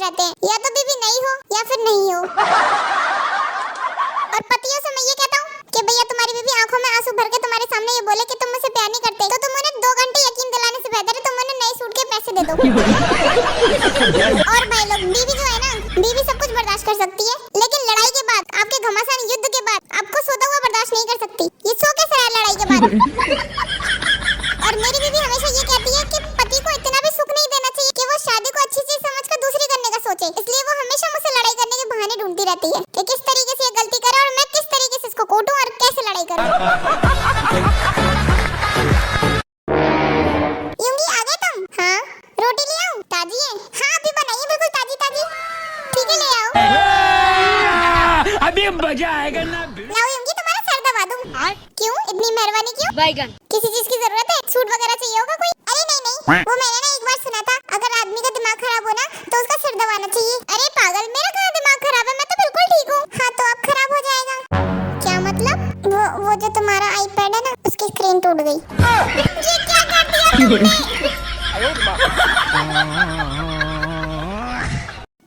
रहते हैं, या तो बीवी नहीं हो या फिर नहीं हो। और पतियों से मैं ये कहता हूँ कि भैया तुम्हारी बीवी आंखों में आंसू भर के तुम्हारे सामने ये बोले कि तुम मुझसे प्यार नहीं करते, तो तुम उन्हें 2 घंटे यकीन दिलाने से बेहतर है तुम उन्हें नए सूट के पैसे दे दो। और भाई लोग, बीवी जो है ना, बीवी सब कुछ बर्दाश्त कर सकती है, लेकिन लड़ाई के बाद, आपके घमासान युद्ध के बाद आपको सोता हुआ बर्दाश्त नहीं कर सकती। ये सो कैसे रहा लड़ाई के बाद। और मेरी बीवी हमेशा ये कहती है कि पति को इतना भी सुख नहीं देना चाहिए कि वो शादी को अच्छी चीज समझकर दूसरी करने का सोचे, इसलिए वो हमेशा मुझसे लड़ाई करने के बहाने ढूंढती रहती है कि किस तरीके से ये गलती करे और मैं किस तरीके से इसको कोटूं और कैसे लड़ाई करूं। यूंगी आ गए तुम? हाँ, रोटी ले आऊं? ताजी है? हाँ अभी बनाइए, बिल्कुल ताजी ताजी। ठीक है ले आओ। अभी मजा आएगा ना। लाओ यूंगी, तुम्हारा सर दबा दूं। क्यों इतनी मेहरबानी क्यों? बैगन किसी चीज की जरूरत है? सूट वगैरह चाहिए होगा कोई? अरे नहीं नहीं, वो मैंने ना एक बार सुना था, अगर आदमी का दिमाग खराब हो ना तो उसका सिर दबाना चाहिए। अरे पागल, मेरा कहाँ दिमाग खराब है, मैं तो बिल्कुल ठीक हूँ। हाँ तो अब खराब हो जाएगा। क्या मतलब? वो जो तुम्हारा आईपैड है ना, उसकी स्क्रीन टूट गई। ये क्या कर दिया तुमने?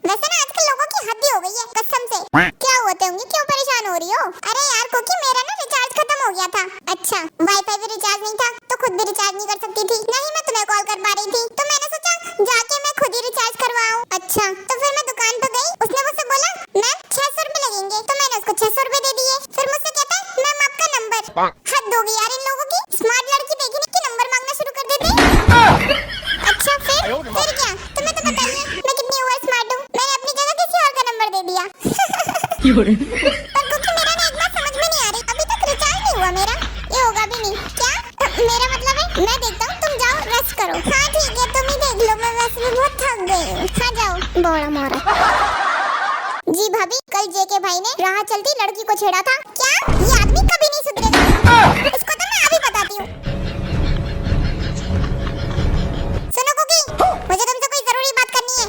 वैसे ना आजकल लोगों की हद ही हो गई है, कसम से। क्या हुआ होंगे, क्यों परेशान हो रही हो? अरे यार कोकी, मेरा ना रिचार्ज खत्म हो गया था। अच्छा, वाईफाई भी रिचार्ज नहीं था तो खुद भी रिचार्ज नहीं कर सकती थी, नहीं मैं तुम्हें कॉल कर पा रही थी, तो मैंने सोचा जाके मैं खुद ही रिचार्ज करवाऊं। अच्छा, तो फिर मैं दुकान पे गई, उसने मुझसे बोला मैम 600 रुपए लगेंगे, तो मैंने उसको 600 रुपए दे दिए। फिर मुझसे कहता है मैम आपका नंबर। हद हो गई यार इन लोगों की, स्मार्ट लड़की देखी नहीं कि नंबर मांगना शुरू कर देते। अच्छा फिर क्या? तुम्हें तो बताइए मैं कितनी ओवर स्मार्ट हूँ, मैंने अपनी जगह किसी और का नंबर दे दिया। पर क्योंकि मेरा ना एक बात समझ में नहीं आ रही, अभी तक रिचार्ज नहीं हुआ मेरा, ये होगा भी नहीं क्या? मेरा मतलब है मैं देखता हूँ, तुम जाओ रेस्ट करो। हाँ ठीक है, तुम ही देख लो, मैं वैसे भी बहुत थक गई हूँ। हाँ जाओ बौड़ा मोरा। जी भाभी, कल जेके भाई ने राह चलती लड़की को छेड़ा था। क्या? ये आदमी कभी नहीं सुधरेगा, इसको तो मैं अभी बताती हूँ। सुनो कुकी, मुझे तुमसे कोई जरूरी बात करनी है।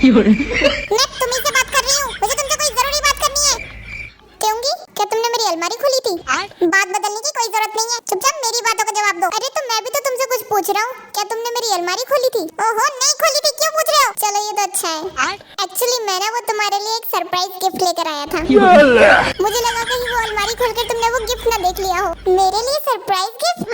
मैं तुम्ही से बात कर रही हूँ, मुझे तुमसे कोई जरूरी बात करनी है। क्योंकि क्या तुमने मेरी अलमारी खोली थी? बात बदलने की कोई जरूरत नहीं है, चुपचाप मेरी बातों का जवाब दो। अरे तो मैं भी तो तुमसे कुछ पूछ रहा हूँ, क्या तुमने मेरी अलमारी खोली थी? ओहो नहीं खोली थी, क्यों पूछ रहे हो? चलो ये तो अच्छा है। एक्चुअली मैं ना वो तुम्हारे लिए एक सरप्राइज गिफ्ट लेकर आया था। मुझे लगा कहीं वो अलमारी खोलकर तुमने वो गिफ्ट ना देख लिया हो। मेरे लिए सरप्राइज गिफ्ट?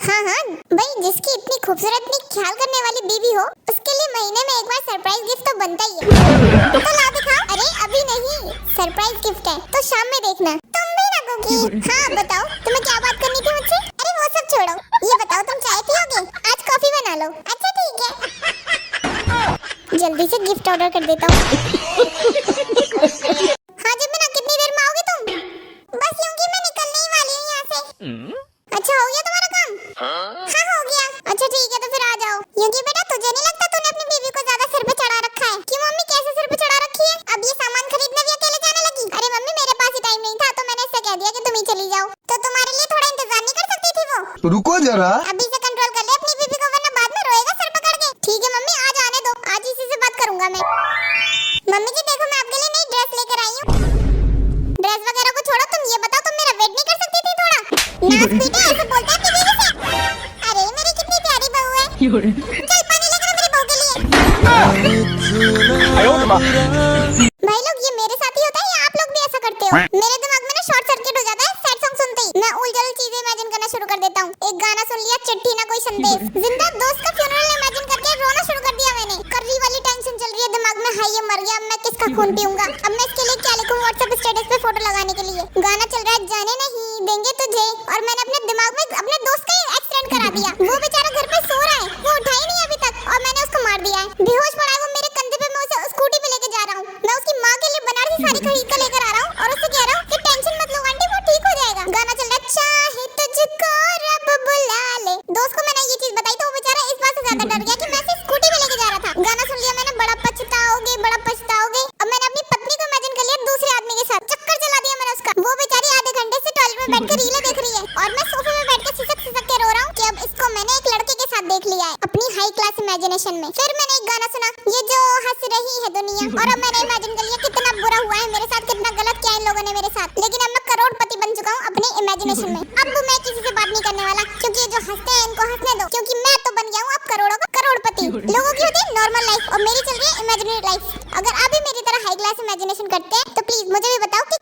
हाँ हाँ भाई, जिसकी इतनी खूबसूरत, इतनी ख्याल करने वाली बीवी हो, उसके लिए महीने में एक बार सरप्राइज गिफ्ट तो बनता ही है। तो ला दिखा। अरे अभी नहीं, सरप्राइज गिफ्ट है तो शाम में देखना। तुम भी ना कुकी। हाँ बताओ, तुम्हें क्या बात करनी थी मुझसे? अरे वो सब छोड़ो, ये बताओ तुम चाय पियोगे? आज कॉफी बना लो। अच्छा ठीक है, जल्दी से गिफ्ट ऑर्डर कर देता हूँ। हाँ जब ना, कितनी देर में आओगे तुम? बस यूं कि मैं निकलने ही वाली हूँ यहाँ से। अच्छा हो गया तुम्हारा काम? हाँ हो गया। अच्छा ठीक है, तो फिर आ जाओ। युगी बेटा, तुझे नहीं लगता तूने अपनी बीवी को ज्यादा सिर पे चढ़ा रखा है? क्यों मम्मी, कैसे सिर पे चढ़ा रखी है? अब ये सामान खरीदने भी अकेले जाने लगी? अरे मम्मी मेरे पास ही टाइम नहीं था, तो मैंने इससे कह दिया कि तुम ही चली जाओ। तो तुम्हारे लिए थोड़ा इंतजार नहीं कर सकती थी वो? रुको जरा, अभी से कंट्रोल कर ले अपनी बीवी को, वरना बाद में रोएगा सर पकड़ के। ठीक है मम्मी, आज आने दो, आज इसी से बात करूंगा मैं। मम्मी जी देखो, मैं आपके लिए नई ड्रेस लेकर आई हूँ। ड्रेस वगैरह को छोड़ो, तुम ये बताओ तुम मेरा वेट नहीं कर सकती थी थोड़ा? नाच पीटे ऐसे बोलता है अपनी बीवी से? अरे मेरी कितनी प्यारी बहू है। चल पानी लेकर आ मेरी बहू के लिए। भाई लोग, ये मेरे साथ ही होता है या आप लोग भी ऐसा करते हो? मेरे दिमाग में ना शॉर्ट सर्किट हो जाता है सैड सॉन्ग सुनते ही, मैं उलझल चीजें इमेजिन करना शुरू कर देता हूँ। एक गाना सुन लिया, चिट्ठी ना कोई संदेश, जिंदा दोस्त का फ्यूनरल इमेजिन करके रोना शुरू कर दिया मैंने। कर्री वाली टेंशन चल रही है दिमाग में, हाय ये मर गया, अब मैं किसका खून पीऊंगा, अब मैं इसके लिए क्या लिखूं व्हाट्सएप स्टेटस पे फोटो लगाने के लिए। गाना चल रहा है जाने नहीं देंगे तुझे, और मैंने अपने दिमाग में अपने दोस्त का एक्सीडेंट करा दिया। वो बेचारा घर पे सो रहा है, वो उठा ही नहीं अभी तक, और मैंने उसको मार दिया है। बेहोश पड़ा है वो मेरे कंधे पे, मैं उसे स्कूटी पे लेके जा रहा हूँ। मैं उसकी माँ के लिए बनारसी साड़ी खरीद कर लेकर आ रहा हूँ, और उससे कह रहा हूँ कि टेंशन मत लो आंटी, वो ठीक हो जाएगा। गाना चल रहा है चाहे तुझको रब बुला ले। दोस्त को मैंने ये चीज बताई तो वो बेचारा इस बात से ज्यादा डर गया कि मैं इसे स्कूटी पे लेके जा रहा था। गाना सुन लिया मैंने, बड़ा पछताओगे बड़ा पछताओगे। अब मैंने अपनी पत्नी को इमेजिन कर लिया दूसरे आदमी के साथ, चक्कर चला दिया मैंने उसका। वो बेचारी आधे घंटे से टॉयलेट में बैठकर रीलें देख रही है, और मैं सोफे में बैठ के सिसक के रो रहा हूँ कि अब इसको मैंने एक लड़के के साथ देख लिया है अपनी हाई क्लास इमेजिनेशन में। फिर मैंने एक गाना सुना, ये जो हंस रही है दुनिया, और अब मैंने इमेजिन कर लिया कितना बुरा हुआ है मेरे साथ, कितना गलत किया इन लोगों ने मेरे साथ। लेकिन अब मैं करोड़पति बन चुका हूँ अपने इमेजिनेशन में। अब मैं किसी से बात नहीं करने वाला, क्योंकि ये जो हंसते हैं इनको हंसने दो, क्योंकि मैं तो बन गया हूँ अब करोड़ों का करोड़पति। लोगों की होती है नॉर्मल लाइफ और मेरी चल रही है इमेजिनरी लाइफ। अगर आप भी मेरी तरह हाई क्लास इमेजिनेशन करते हैं तो प्लीज मुझे भी बताओ कि